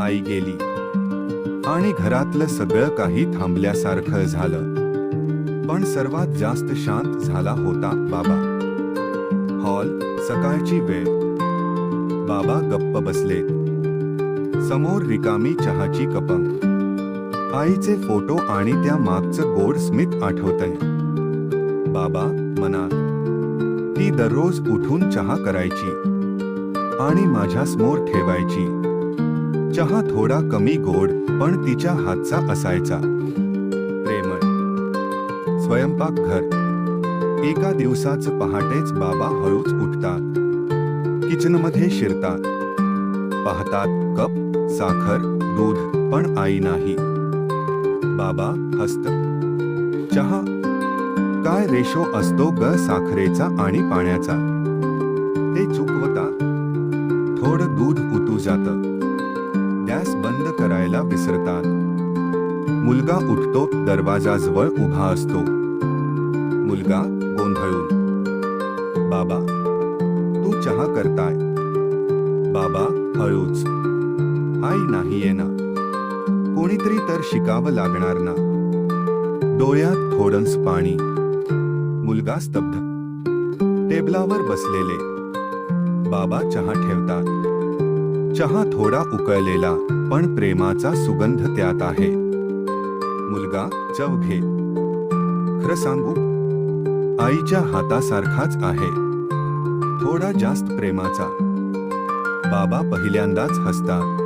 आई गेली आणि घरातलं सगळं काही थांबल्यासारखं झालं. पण सर्वात जास्त शांत झाला होता बाबा. हॉल, सकाळची वेळ. बाबा गप्प बसले. समोर रिकामी चहाची कपं. आईचे फोटो आणि त्या मागचं गोड स्मित आठवतंय. बाबा मनात, ती दररोज उठून चहा करायची आणि माझ्यासमोर ठेवायची. चहा थोडा कमी गोड पण तिच्या हातचा असायचा. प्रेमळ. स्वयंपाकघर. एका दिवसाचं पहाटेच बाबा हळूच उठतात. किचनमध्ये शिरतात. पाहतात कप, साखर, दूध, पण आई नाही. बाबा हसत. चहा काय रेशो असतो ग साखरेचा आणि पाण्याचा. ते चुकवतात. थोडं दूध उतू जातं. गॅस बंद करायला विसरतात. मुलगा उठतो, दरवाजाजवळ उभा असतो. मुलगा गोंधळून, बाबा तू चहा करताय. बाबा हळूच, आई नाहीये ना. कोणीतरी तर शिकावं लागणार ना. डोळ्यात थोडंस पाणी. मुलगा स्तब्ध. टेबलावर बसलेले बाबा चहा ठेवतात. चहा थोडा उकळलेला पण प्रेमाचा सुगंध त्यात आहे. मुलगा चव घे. खरं सांगू, आईच्या हातासारखाच आहे, थोडा जास्त प्रेमाचा. बाबा पहिल्यांदाच हसतात.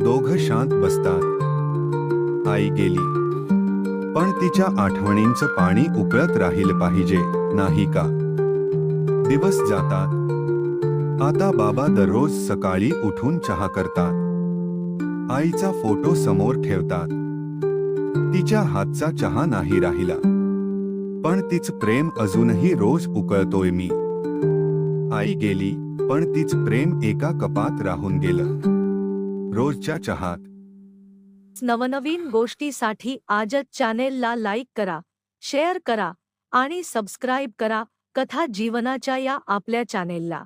दोघं शांत बसतात. आई गेली, पण तिच्या आठवणींचं पाणी उकळत राहिलं पाहिजे, नाही का? दिवस जातात. आता बाबा दररोज सकाळी उठून चहा करतात. आईचा फोटो समोर ठेवतात. तिच्या हातचा चहा नाही राहिला, पण तिचं प्रेम अजूनही रोज उकळतोय मी. आई गेली, पण तिचं प्रेम एका कपात राहून गेलं, रोजच्या चहात. नवनवीन गोष्टीसाठी आजच चॅनेलला लाईक करा, शेअर करा आणि सबस्क्राईब करा कथा जीवनाच्या या आपल्या चॅनेलला.